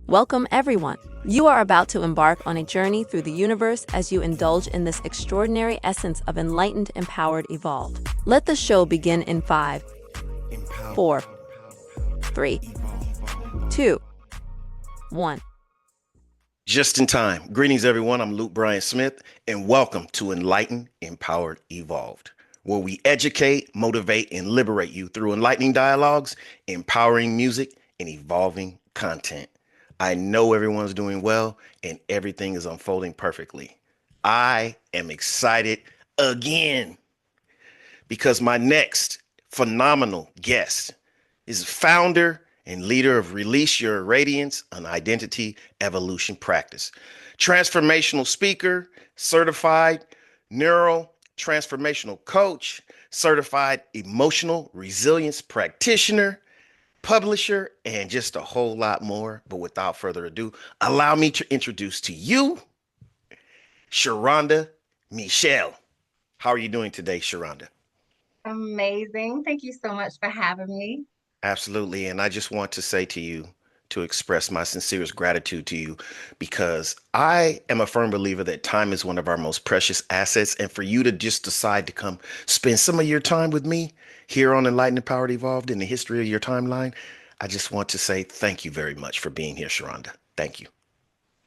Welcome, everyone. You are about to embark on a journey through the universe as you indulge in this extraordinary essence of enlightened, empowered, evolved. Let the show begin in 5, 4, 3, 2, 1. Just in time. Greetings, everyone. I'm Luke Bryan Smith, and welcome to Enlightened, Empowered, Evolved, where we educate, motivate, and liberate you through enlightening dialogues, empowering music, and evolving content. I know everyone's doing well, and everything is unfolding perfectly. I am excited again because my next phenomenal guest is founder and leader of Release Your Radiance, an identity evolution practice. Transformational speaker, certified neuro-transformational coach, certified emotional resilience practitioner, publisher, and just a whole lot more. But without further ado, allow me to introduce to you Sharonda Michell. How are you doing today, Sharonda? Amazing. Thank you so much for having me. Absolutely. And I just want to say to you, to express my sincerest gratitude to you, because I am a firm believer that time is one of our most precious assets. And for you to just decide to come spend some of your time with me here on Enlightened, Empowered, Evolved in the history of your timeline, I just want to say thank you very much for being here, Sharonda. Thank you.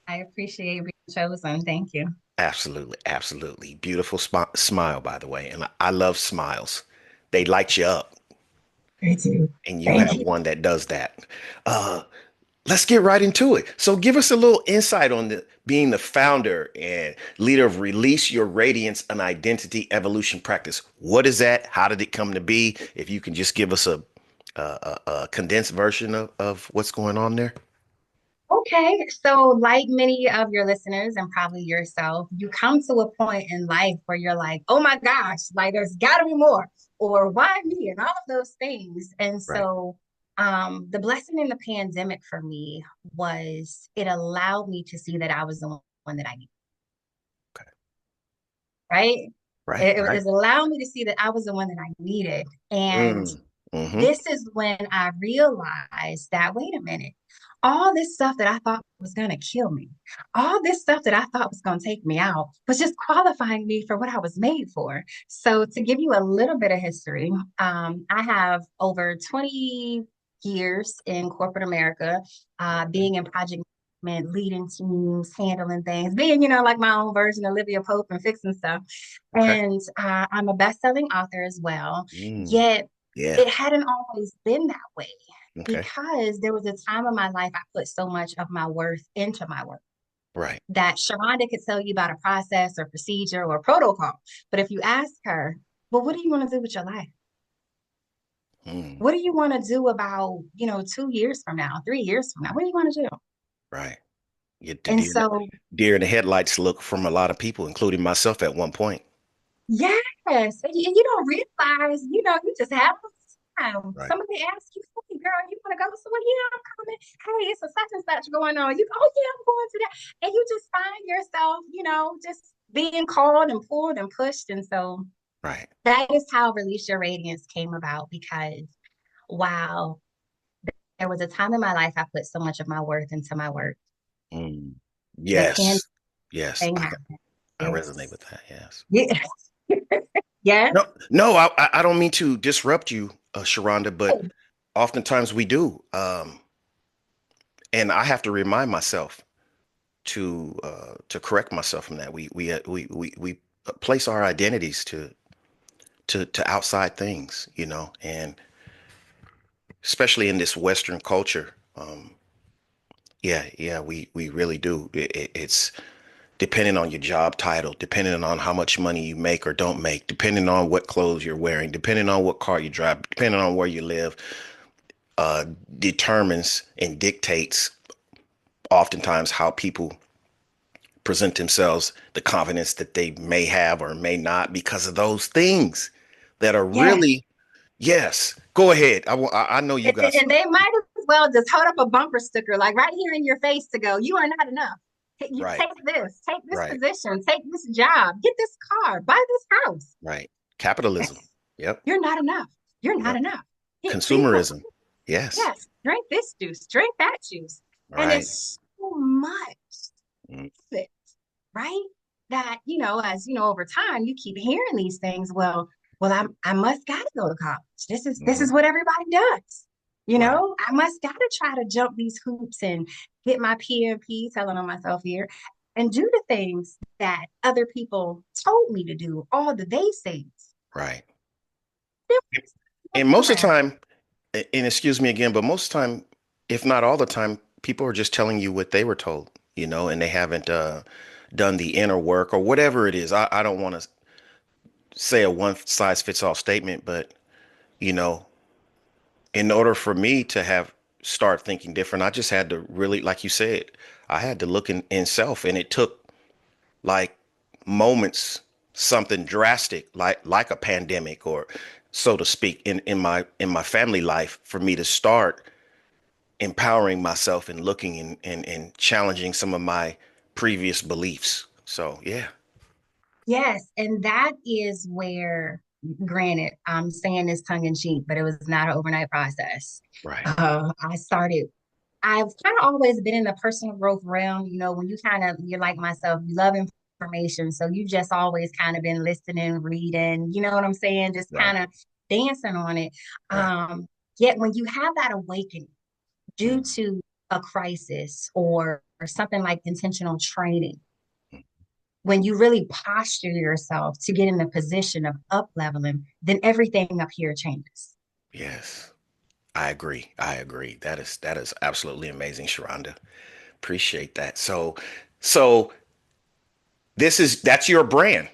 I appreciate being chosen. Thank you. Absolutely. Absolutely. Beautiful smile, by the way. And I love smiles. They light you up. Me too. And you Thank have you. one that does that. Uh, let's get right into it. So give us a little insight on being the founder and leader of Release Your Radiance, an identity evolution practice. What is that? How did it come to be? If you can just give us a condensed version of what's going on there. Okay. So, like many of your listeners and probably yourself, you come to a point in life where you're like, oh my gosh, like there's got to be more, or why me, and all of those things. And Right. so, the blessing in the pandemic for me was it allowed me to see that I was the one that I needed, Okay. right? Right. It Right. was allowing me to see that I was the one that I needed. And Mm. Mm-hmm. this is when I realized that, wait a minute, all this stuff that I thought was going to kill me, all this stuff that I thought was going to take me out was just qualifying me for what I was made for. So, to give you a little bit of history, I have over 20 years in corporate America, being in project management, leading teams, handling things, being, like my own version of Olivia Pope and fixing stuff. Okay. And I'm a best-selling author as well. Mm. Yet Yeah. it hadn't always been that way Okay. because there was a time in my life I put so much of my worth into my work Right. that Sharonda could tell you about a process or procedure or protocol. But if you ask her, well, what do you want to do with your life? Mm. What do you want to do about, 2 years from now, 3 years from now? What do you want to do? Right. Get the And deer, so, deer in the headlights look from a lot of people, including myself at one point. yes, and you don't realize, you just have a time. Right. Somebody asks you, hey, girl, you want to go somewhere? Yeah, I'm coming. Hey, it's a such and such going on. You go, oh, yeah, I'm going to that. And you just find yourself, just being called and pulled and pushed. And so Right. that is how Release Your Radiance came about because, wow, there was a time in my life I put so much of my worth into my work. Mm. The pan Yes. Yes. thing I happened. resonate Yes. with that. Yes. Yeah. Yeah. No, no, I don't mean to disrupt you, Sharonda, but oftentimes we do. And I have to remind myself to correct myself from that. We place our identities to outside things, and especially in this Western culture. Yeah, we really do. It's depending on your job title, depending on how much money you make or don't make, depending on what clothes you're wearing, depending on what car you drive, depending on where you live, uh, determines and dictates oftentimes how people present themselves, the confidence that they may have or may not because of those things that are Yes. really, yes. Go ahead. I know you got And some. they might as well just hold up a bumper sticker, like right here in your face to go, you are not enough. You Right, take this right, position, take this job, get this car, buy this house. right. Capitalism. Yep, You're not enough. You're not yep. enough. Be Consumerism. Yes. yes, drink this juice, drink that juice. And Right. it's so much Mm, of it, right? That, as over time, you keep hearing these things. Well, I must gotta go to college. This is mhm. what everybody does. Right. I must gotta try to jump these hoops and get my PMP, telling on myself here, and do the things that other people told me to do, all the they say's. Right. There was And no most of the ground. time, and excuse me again, but most of the time, if not all the time, people are just telling you what they were told, and they haven't done the inner work or whatever it is. I don't want to say a one size fits all statement, but you know, in order for me to have start thinking different, I just had to really, like you said, I had to look in self, and it took like moments, something drastic, like a pandemic, or so to speak, in my family life, for me to start empowering myself and looking and challenging some of my previous beliefs. So yeah. Yes, and that is where, granted, I'm saying this tongue in cheek, but it was not an overnight process. Right. I've kind of always been in the personal growth realm. When you're like myself, you love information. So you just always kind of been listening, reading, you know what I'm saying? Just Right. kind of dancing on it. Right. Yet when you have that awakening due Mm, to a crisis or something like intentional training, mm. when you really posture yourself to get in the position of up leveling, then everything up here changes. Yes. I agree. I agree. That is absolutely amazing, Sharonda. Appreciate that. So that's your brand.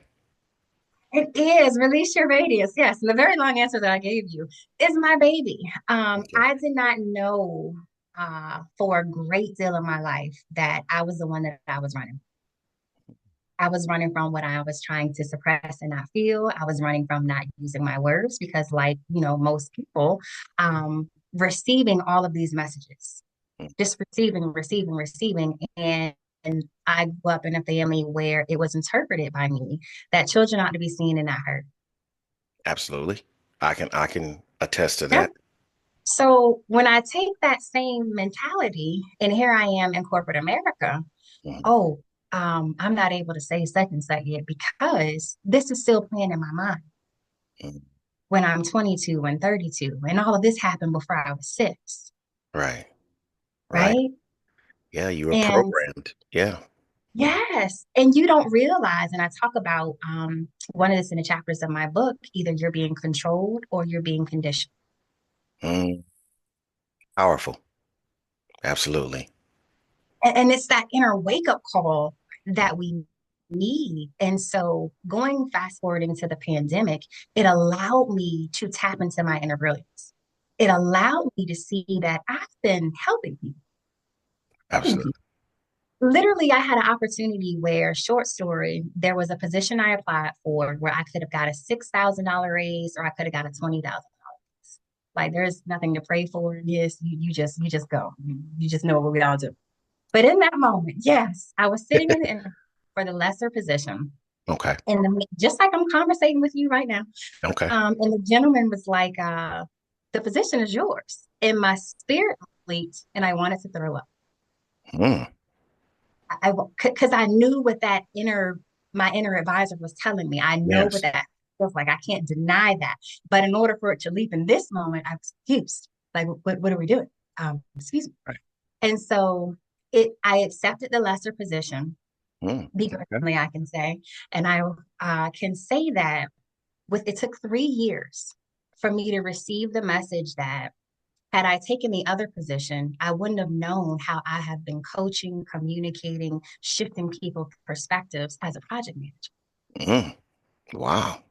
It is release your radius. Yes. And the very long answer that I gave you is my baby. Okay. I did not know for a great deal of my life that I was the one that I was running. I was running from what I was trying to suppress and not feel. I was running from not using my words because, like, most people, receiving all of these messages, Mm, just receiving, receiving, receiving. And I grew up in a family where it was interpreted by me that children ought to be seen and not heard. absolutely. I can attest to Yep. that. So when I take that same mentality, and here I am in corporate America, Mhm. oh, I'm not able to say such and such yet because this is still playing in my mind Mm. when I'm 22 and 32. And all of this happened before I was 6, Right. Right. right? Yeah, you were And programmed. Yeah. yes, and you don't realize, and I talk about one of this in the chapters of my book, either you're being controlled or you're being conditioned. Mm. Powerful. Absolutely. And it's that inner wake up call that we need. And so going fast forward into the pandemic, it allowed me to tap into my inner brilliance. It allowed me to see that I've been helping people. Helping Absolutely. people. Literally, I had an opportunity where, short story, there was a position I applied for where I could have got a $6,000 raise or I could have got a $20,000. Like there's nothing to pray for in this. You just go. You just know what we all do. But in that moment, yes, I was sitting in the interview for the lesser position. Okay. And just like I'm conversating with you right now. Okay. And the gentleman was like, the position is yours. And my spirit leaped and I wanted to throw up. Mm. Because I knew what my inner advisor was telling me. I know what Yes. that feels like. I can't deny that. But in order for it to leap in this moment, I was confused. Like, what are we doing? Excuse me. Right. And so I accepted the lesser position Mm. Okay. begrudgingly, I can say. And I can say that it took 3 years for me to receive the message that had I taken the other position, I wouldn't have known how I have been coaching, communicating, shifting people's perspectives as a project manager. Mm. Wow.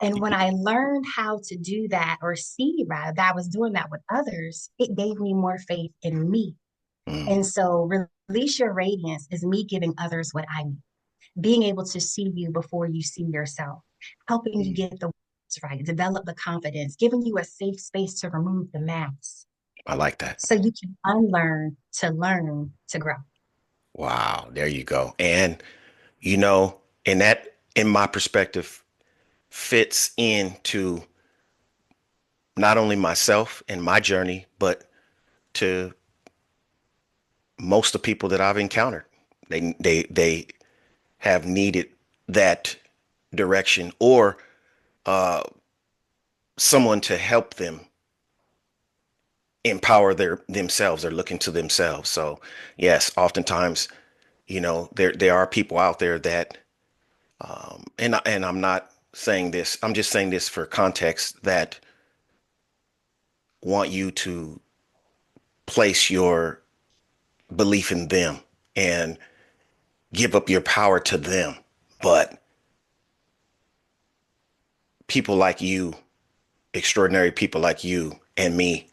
And when I learned how to do that or see rather that I was doing that with others, it gave me more faith in me. Mm. And so release your radiance is me giving others what I need, being able to see you before you see yourself, helping you Mm. get the words right, develop the confidence, giving you a safe space to remove the masks I like that. so you can unlearn to learn to grow. Wow. There you go. And you know, and that, in my perspective, fits into not only myself and my journey, but to most of the people that I've encountered. They have needed that direction or someone to help them empower themselves. They're looking to themselves. So yes, oftentimes, there are people out there that and I'm not saying this, I'm just saying this for context, that want you to place your belief in them and give up your power to them. But people like you, extraordinary people like you and me,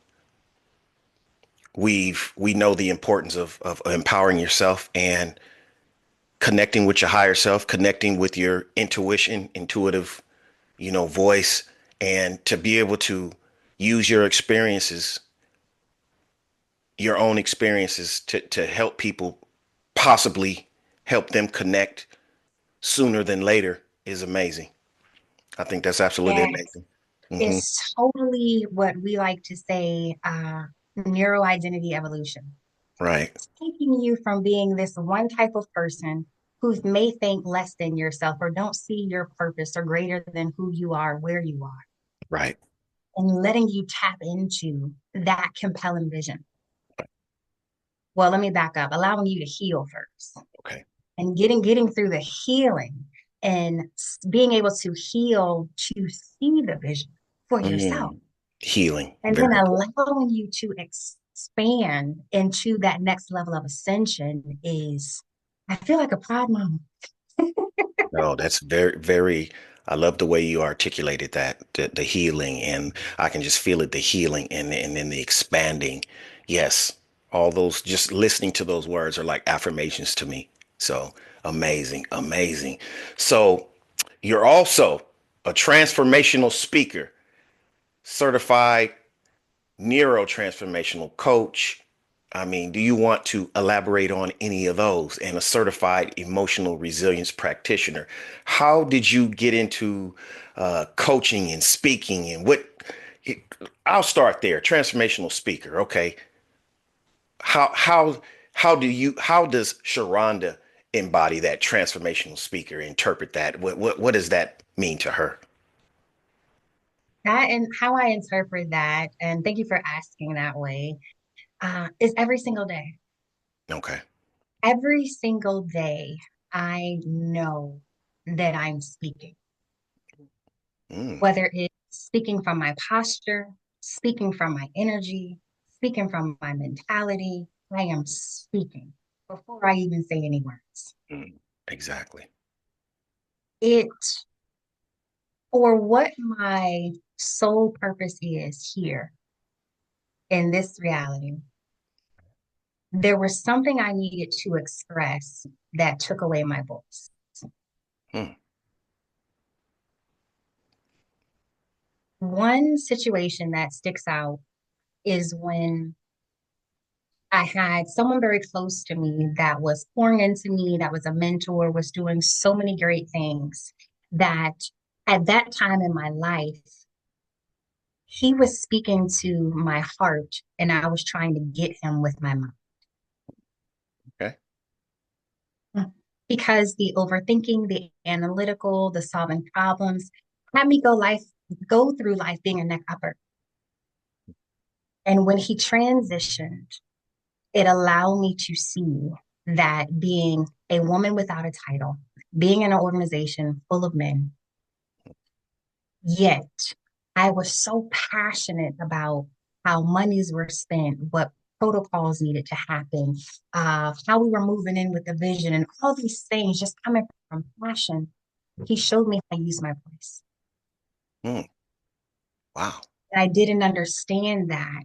we know the importance of empowering yourself and connecting with your higher self, connecting with your intuitive, voice, and to be able to use your experiences, your own experiences to help people, possibly help them connect sooner than later, is amazing. I think that's absolutely Yes, amazing. Hmm. it's totally what we like to say, neuro identity evolution. Right. It's taking you from being this one type of person who may think less than yourself or don't see your purpose or greater than who you are, where you are, Right. and letting you tap into that compelling vision. Well, let me back up, allowing you to heal first Okay. and getting through the healing and being able to heal to see the vision for yourself. Mm. Healing. And Very then important. allowing you to expand into that next level of ascension is, I feel like a proud mom. No, that's very, very, I love the way you articulated that, the healing, and I can just feel it, the healing and then the expanding. Yes, all those, just listening to those words are like affirmations to me. So amazing, amazing. So you're also a transformational speaker, certified neuro-transformational coach. I mean, do you want to elaborate on any of those? And a certified emotional resilience practitioner. How did you get into coaching and speaking and what? I'll start there. Transformational speaker. Okay. How how how does Sharonda embody that transformational speaker? Interpret that. What does that mean to her? That and how I interpret that, and thank you for asking that way, is every single day. Okay. Every single day, I know that I'm speaking, Mm, whether it's speaking from my posture, speaking from my energy, speaking from my mentality, I am speaking before I even say any words. mm, exactly. It or what my sole purpose is here in this reality. There was something I needed to express that took away my voice. Mm, One situation that sticks out is when I had someone very close to me that was pouring into me, that was a mentor, was doing so many great things that at that time in my life, he was speaking to my heart and I was trying to get him with my mind. okay. Because the overthinking, the analytical, the solving problems had me go through life being a neck upper. And when he transitioned, it allowed me to see that being a woman without a title, being in an organization full of men, yet I was so passionate about how monies were spent, what protocols needed to happen, how we were moving in with the vision, and all these things just coming from passion. He showed me how to use my voice. Mm, wow. And I didn't understand that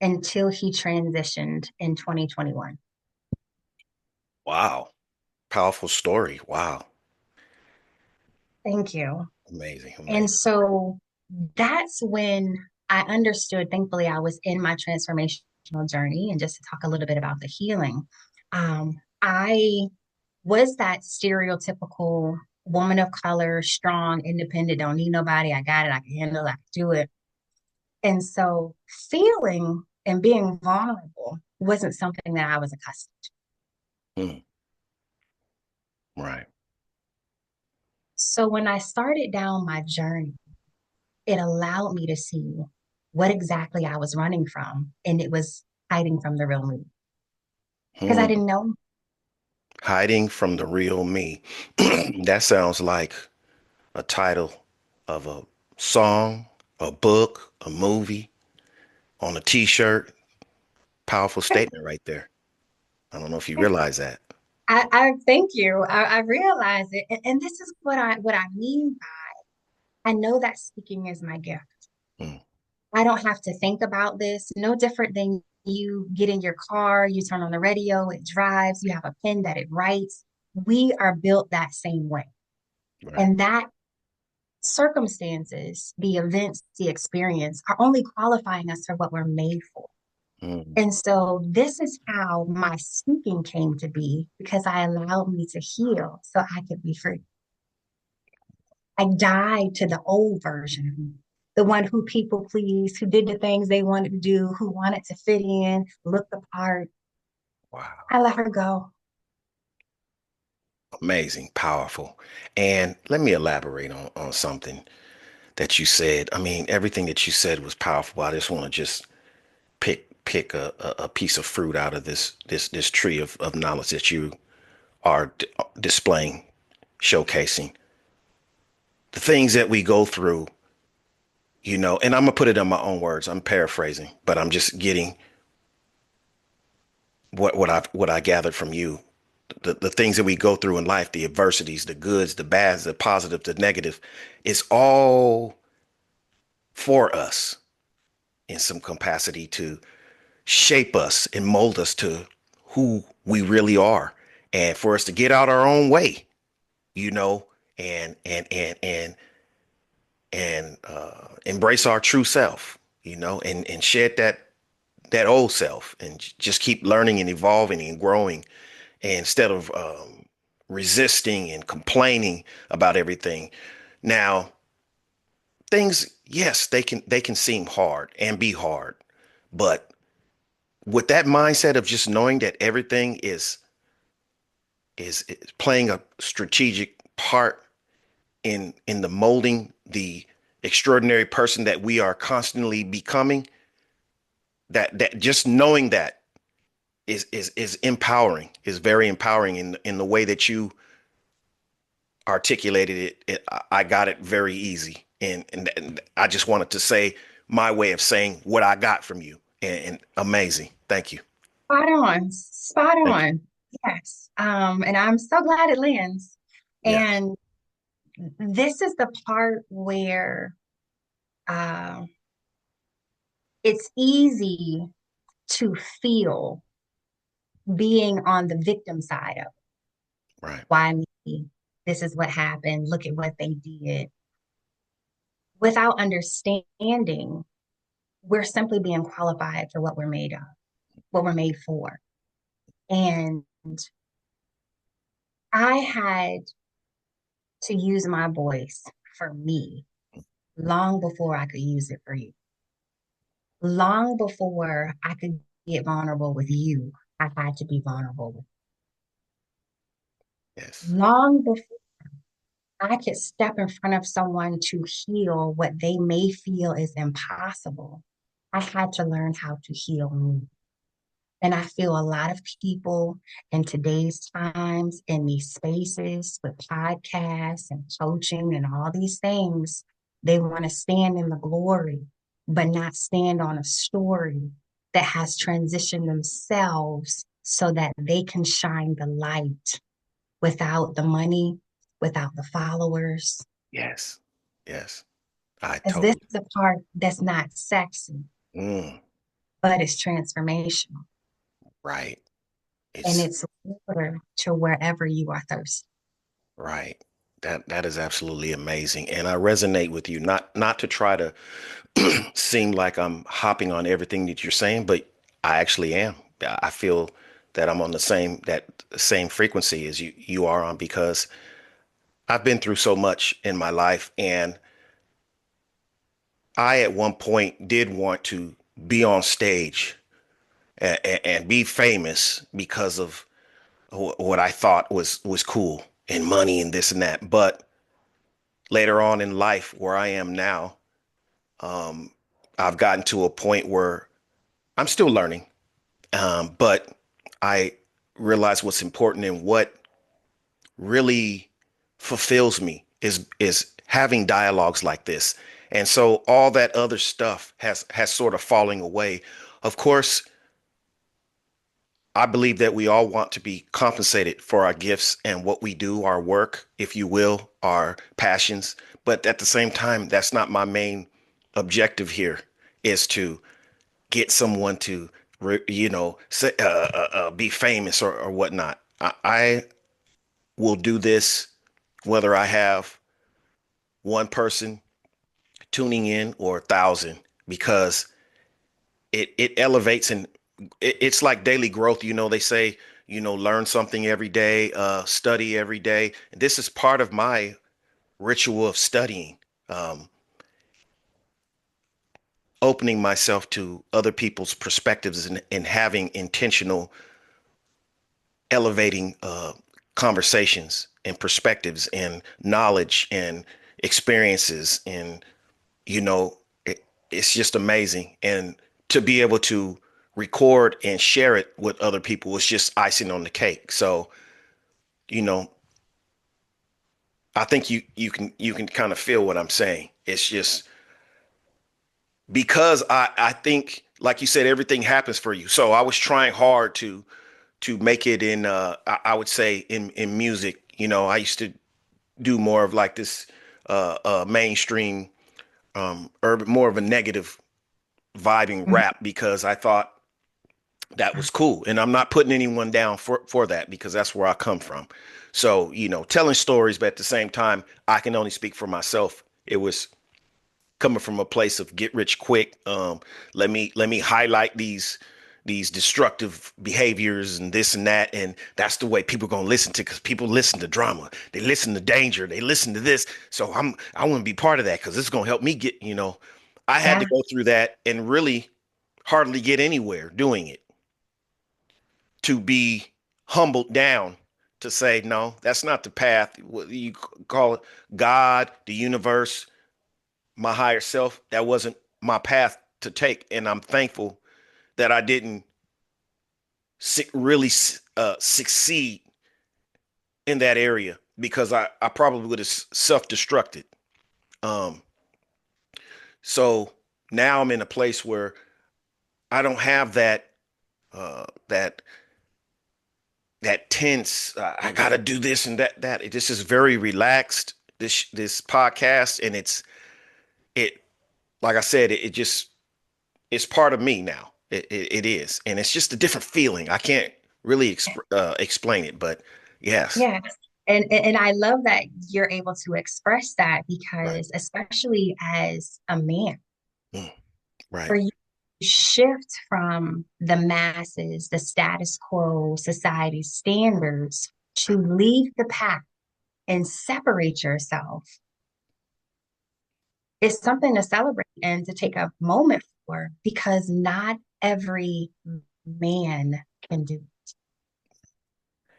until he transitioned in 2021. Wow. Powerful story. Wow. Thank you. Amazing. And Amazing. so that's when I understood, thankfully, I was in my transformational journey. And just to talk a little bit about the healing, I was that stereotypical woman of color, strong, independent, don't need nobody. I got it. I can handle it. I can do it. And so feeling and being vulnerable wasn't something that I was accustomed to. Mm. Right. So when I started down my journey, it allowed me to see what exactly I was running from, and it was hiding from the real me because I Mm. didn't know. Hiding from the real me. That sounds like a title of a song, a book, a movie, on a t-shirt. Powerful statement right there. I don't know if you realize that. I thank you. I realize it, and this is what I mean by I know that speaking is my gift. Mm. I don't have to think about this. No different than you get in your car, you turn on the radio, it drives, you have a pen that it writes. We are built that same way. Right. And that circumstances, the events, the experience are only qualifying us for what we're made for. Mm. And so this is how my speaking came to be because I allowed me to heal so I could be free. I died to the old version of me, the one who people pleased, who did the things they wanted to do, who wanted to fit in, look the part. Wow. I let her go. Amazing, powerful. And let me elaborate on something that you said. I mean, everything that you said was powerful. I just want to just pick a piece of fruit out of this tree of knowledge that you are displaying, showcasing. The things that we go through, and I'm gonna put it in my own words. I'm paraphrasing, but I'm just getting what I gathered from you. The things that we go through in life, the adversities, the goods, the bads, the positive, the negative, it's all for us in some capacity to shape us and mold us to who we really are, and for us to get out our own way, you know, and embrace our true self, and shed that old self, and just keep learning and evolving and growing, and instead of resisting and complaining about everything. Now, things, yes, they can seem hard and be hard, but with that mindset of just knowing that everything is playing a strategic part in the molding the extraordinary person that we are constantly becoming, that just knowing that is empowering, is very empowering in the way that you articulated I got it very easy, and I just wanted to say my way of saying what I got from you, and amazing. Thank you. Spot on. Spot Thank you. on. Yes. And I'm so glad it lands. Yes. And this is the part where uh, it's easy to feel being on the victim side of Right. why me? This is what happened. Look at what they did. Without understanding, we're simply being qualified for what we're made of, what we're made for. And I had to use my voice for me long before I could use it for you. Long before I could get vulnerable with you, I had to be vulnerable with Yes. you. Long before I could step in front of someone to heal what they may feel is impossible, I had to learn how to heal me. And I feel a lot of people in today's times in these spaces with podcasts and coaching and all these things, they want to stand in the glory, but not stand on a story that has transitioned themselves so that they can shine the light without the money, without the followers. Yes. Yes. I Because this totally. is the part that's not sexy, Mm, but it's transformational. right. And It's it's water to wherever you are thirsty. right. That is absolutely amazing. And I resonate with you, not to try to seem like I'm hopping on everything that you're saying, but I actually am. I feel that I'm on that same frequency as you are on, because I've been through so much in my life, and I at one point did want to be on stage and be famous because of what I thought was cool and money and this and that. But later on in life, where I am now, um, I've gotten to a point where I'm still learning, but I realize what's important and what really fulfills me is having dialogues like this. And so all that other stuff has sort of falling away. Of course, I believe that we all want to be compensated for our gifts and what we do, our work, if you will, our passions. But at the same time, that's not my main objective here, is to get someone to, say, be famous or whatnot. I will do this whether I have one person tuning in or 1,000, because it elevates, and it's like daily growth. They say, learn something every day, study every day. And this is part of my ritual of studying, um, opening myself to other people's perspectives, and having intentional, elevating conversations and perspectives and knowledge and experiences. And, it's just amazing. And to be able to record and share it with other people was just icing on the cake. So, you know, I think you can kind of feel what I'm saying. It's just because I think, like you said, everything happens for you. So I was trying hard to make it in, I would say, in music. I used to do more of like this mainstream, urban, more of a negative vibing Mhm. rap, because I thought that was cool. And I'm not putting anyone down for that, because that's where I come from. So, telling stories, but at the same time, I can only speak for myself. It was coming from a place of get rich quick. Let me highlight these destructive behaviors and this and that. And that's the way people are going to listen to, because people listen to drama. They listen to danger. They listen to this. So I want to be part of that, because it's going to help me get, I had to Yeah. go through that and really hardly get anywhere doing it, to be humbled down, to say, no, that's not the path. What you call it, God, the universe, my higher self, that wasn't my path to take. And I'm thankful that I didn't really succeed in that area, because I probably would have self-destructed. Um, so now I'm in a place where I don't have that tense, I gotta do this and that. This is very relaxed, this podcast. And it like I said, it just, it's part of me now. It is, and it's just a different feeling. I can't really explain it, but yes. Yes. And I love that you're able to express that, Right. because especially as a man, Mm, for right. you to shift from the masses, the status quo, society standards, to leave the pack and separate yourself is something to celebrate and to take a moment for, because not every man can do it.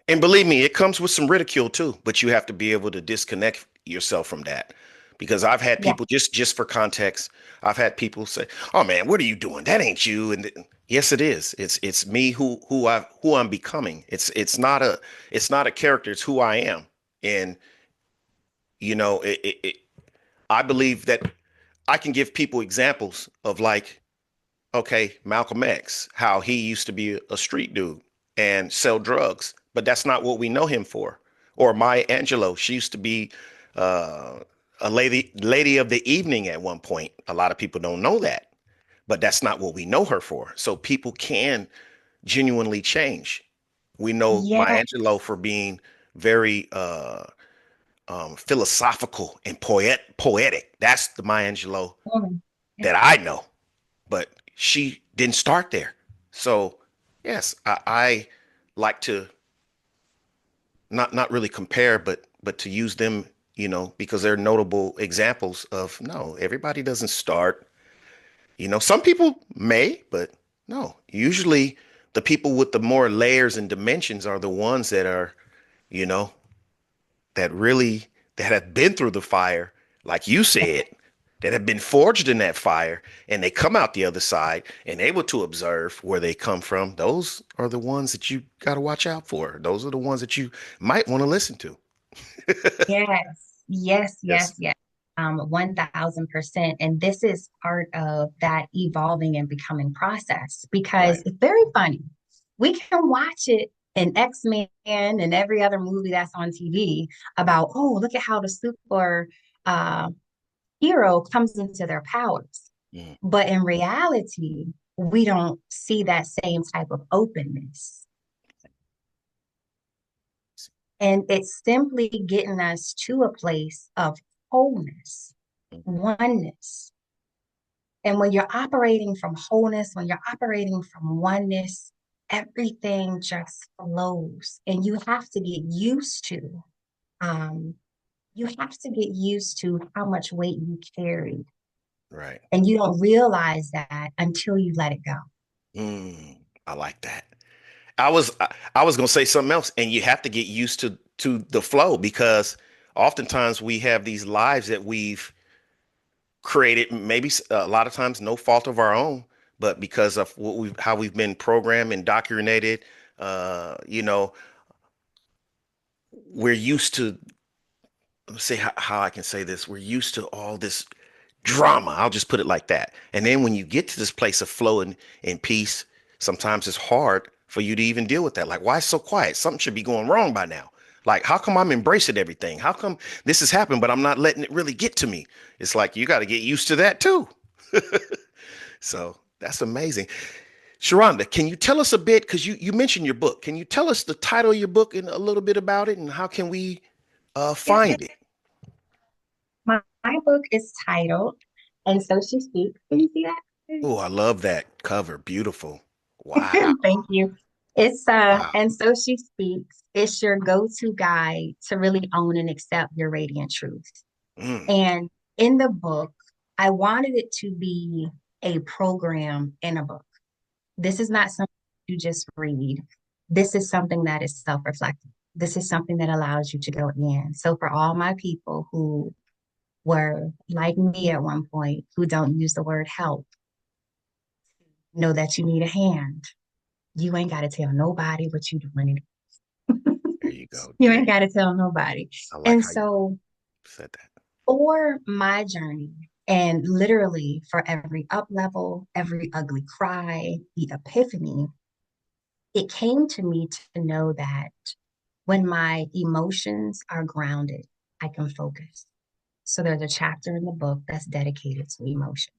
And believe me, it comes with some ridicule too, but you have to be able to disconnect yourself from that. Because I've had Yeah. people, just for context, I've had people say, "Oh man, what are you doing? That ain't you." And yes, it is. It's me, who I'm becoming. It's not a character. It's who I am. And I believe that I can give people examples of, like, okay, Malcolm X, how he used to be a street dude and sell drugs, but that's not what we know him for. Or Maya Angelou, she used to be uh, a lady of the evening at one point. A lot of people don't know that, but that's not what we know her for. So people can genuinely change. We know Yeah. Maya Angelou for being very philosophical and poetic. That's the Maya Angelou Mm. that I know, but she didn't start there. So yes, I like to not really compare, but to use them, because they're notable examples of, no, everybody doesn't start Some people may, but no. Usually the people with the more layers and dimensions are the ones that are, you know, that really that have been through the fire, like you said, that have been forged in that fire, and they come out the other side and able to observe where they come from. Those are the ones that you got to watch out for. Those are the ones that you might want to listen to. Yes, yes, yes, Yes. yes. 1000%. And this is part of that evolving and becoming process because Right. it's very funny. We can watch it in X-Men and every other movie that's on TV about, oh, look at how the super uh, hero comes into their powers. Mm, But in reality, we don't see that same type of openness. And it's simply getting us to a place of wholeness, mm. oneness. And when you're operating from wholeness, when you're operating from oneness, everything just flows. And um, you have to get used to how much weight you carry. Right. And you don't realize that until you let it go. Mm, I like that. I was gonna say something else, and you have to get used to the flow because oftentimes we have these lives that we've created, maybe a lot of times no fault of our own, but because of how we've been programmed, indoctrinated. You know, we're used to, let's say how I can say this. We're used to all this drama. I'll just put it like that. And then when you get to this place of flow and peace, sometimes it's hard for you to even deal with that. Like, why it's so quiet? Something should be going wrong by now. Like, how come I'm embracing everything? How come this has happened, but I'm not letting it really get to me? It's like you got to get used to that too. So that's amazing. Sharonda, can you tell us a bit? Because you mentioned your book. Can you tell us the title of your book and a little bit about it and how can we Yeah, find it? my book is titled And So She Speaks. Can you see that? Oh, I love that cover. Beautiful. Wow. Thank you. It's Wow. And So She Speaks. It's your go-to guide to really own and accept your radiant truth. Mm, And in the book, I wanted it to be a program in a book. This is not something you just read. This is something that is self-reflective. This is something that allows you to go in. So for all my people who were like me at one point, who don't use the word help, know that you need a hand. You ain't got to tell nobody what you doing. there you go. You There. ain't got to tell nobody. I like And how you so said that. for my journey, and literally for every up level, every ugly cry, the epiphany, it came to me to know that when my emotions are grounded, I can focus. So there's a chapter in the book that's dedicated to emotions.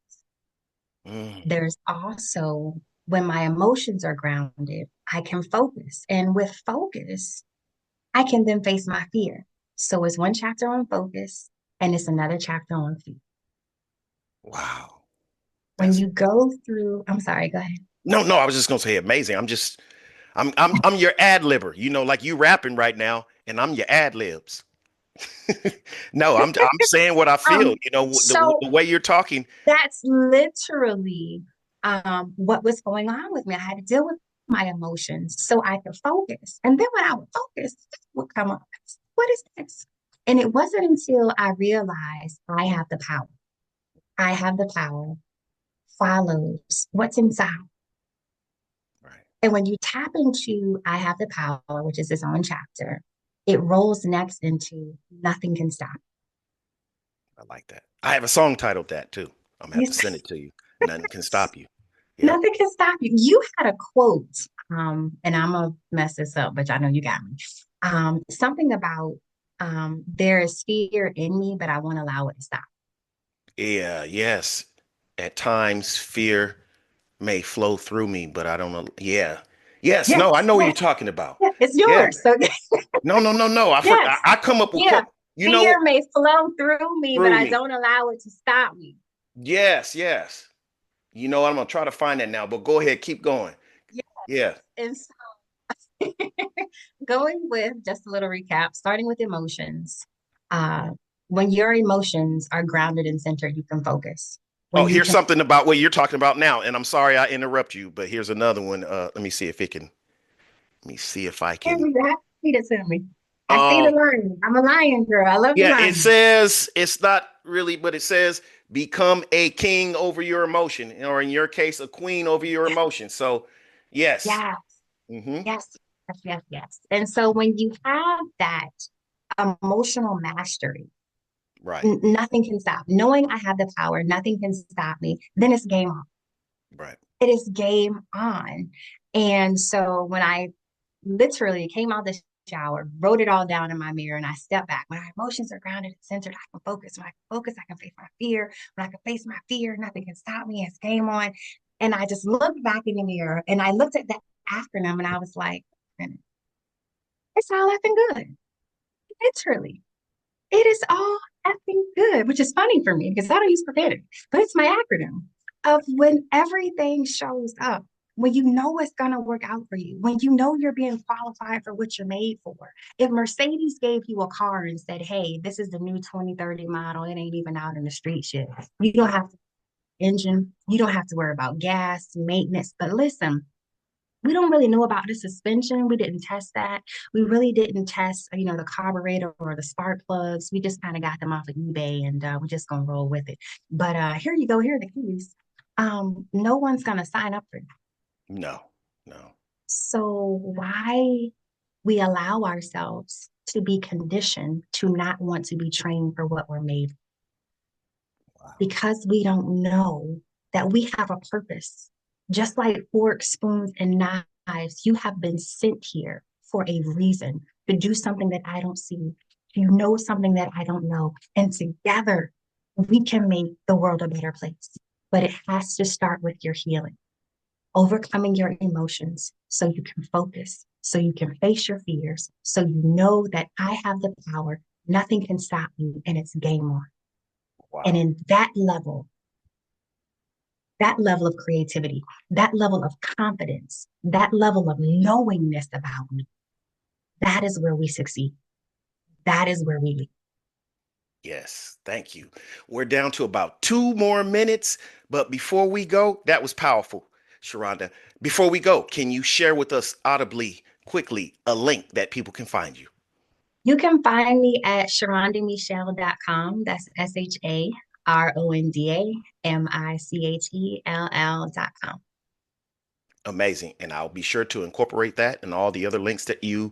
Mm, There's also when my emotions are grounded, I can focus. And with focus, I can then face my fear. So it's one chapter on focus and it's another chapter on fear. wow. When That's you go through, I'm sorry, go ahead. no. I was just gonna say amazing. I'm your ad libber. Like you rapping right now, and I'm your ad libs. No, I'm saying what I feel. So The way you're talking. that's literally what was going on with me. I had to deal with my emotions so I could focus. And then when I would focus, this would come up. What is this? And it wasn't until I realized I have the power. I have the power follows what's inside. Right. And when you tap into I have the power, which is its own chapter, it rolls next into nothing can stop. I like that. I have a song titled that too. I'm gonna have to Yes. send it to you. Nothing can stop you. Yep. Nothing can stop you. You had a quote, and I'm gonna mess this up, but I know you got me. Something about there is fear in me, but I won't allow it to stop. Yeah. Yes. At times, fear may flow through me, but I don't know. Yeah. Yes. No. I Yes, know what you're yes, talking about. yeah, it's Yeah. yours. So No. yes, I come up with yeah. quote. Fear may flow through me, but Through I me. don't allow it to stop me. Yes. Yes. I'm gonna try to find that now. But go ahead. Keep going. Yes. Yeah. And so going with just a little recap, starting with emotions. Uh, when your emotions are grounded and centered, you can focus. Oh, when you here's can. something about what you're talking about now. And I'm sorry I interrupt you, but here's another one. Let me see if it can, let me see if I Here can. we go. Read it to me. I see the Um, lion. I'm a lion girl. I love the yeah, it lion. says it's not really, but it says become a king over your emotion, or in your case, a queen over your emotion. So, yes. Yes, Hmm. yes, yes, yes, yes. And so when you have that emotional mastery, Right. nothing can stop. Knowing I have the power, nothing can stop me, then it's game on. Right. It is game on. And so when I literally came out the shower, wrote it all down in my mirror, and I stepped back. When our emotions are grounded and centered, I can focus. When I can focus, I can face my fear. When I can face my fear, nothing can stop me. It's game on. And I just looked back in the mirror and I looked at that acronym and I was like, it's all effing good. Literally. It is all effing good, which is funny for me because I don't use profanity, but it's my acronym of when everything shows up, when you know it's going to work out for you, when you know you're being qualified for what you're made for. If Mercedes gave you a car and said, hey, this is the new 2030 model, it ain't even out in the streets yet. You don't have to engine, you don't have to worry about gas, maintenance. But listen, we don't really know about the suspension. We didn't test that. We really didn't test, the carburetor or the spark plugs. We just kind of got them off of eBay and we're just gonna roll with it. But here you go. Here are the keys. No one's gonna sign up for that. No, no. So why we allow ourselves to be conditioned to not want to be trained for what we're made? Wow. Because we don't know that we have a purpose. Just like forks, spoons, and knives, you have been sent here for a reason to do something that I don't see. You know something that I don't know. And together, we can make the world a better place. But it has to start with your healing, overcoming your emotions so you can focus, so you can face your fears, so you know that I have the power. Nothing can stop me, and it's game on. And Wow. in that level of creativity, that level of confidence, that level of knowingness about me, that is where we succeed. That is where we lead. Yes, thank you. We're down to about 2 more minutes, but before we go, that was powerful, Sharonda. Before we go, can you share with us audibly, quickly, a link that people can find you? You can find me at SharondaMichell.com. That's SharondaMichell.com. Amazing. And I'll be sure to incorporate that and all the other links that you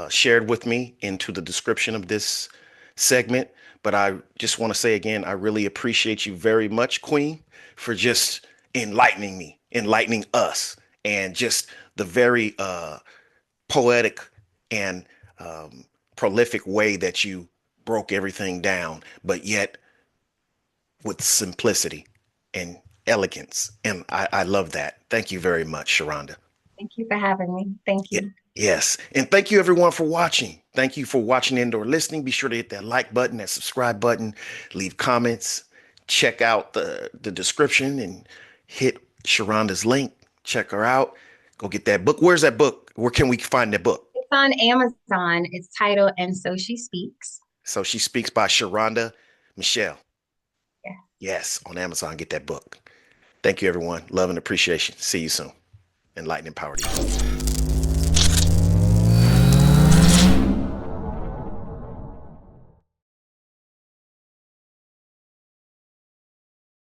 shared with me into the description of this segment. But I just want to say again, I really appreciate you very much, Queen, for just enlightening me, enlightening us, and just the very poetic and prolific way that you broke everything down, but yet with simplicity and elegance. And I love that. Thank you very much, Sharonda. Thank you for having me. Thank Yeah, you. yes. And thank you everyone for watching. Thank you for watching and or listening. Be sure to hit that like button, that subscribe button, leave comments, check out the description and hit Sharonda's link. Check her out. Go get that book. Where's that book? Where can we find that book? It's on Amazon. It's titled And So She Speaks. So She Speaks by Sharonda Michell. Yeah. Yes, on Amazon. Get that book. Thank you, everyone. Love and appreciation. See you soon. Enlightened, empowered.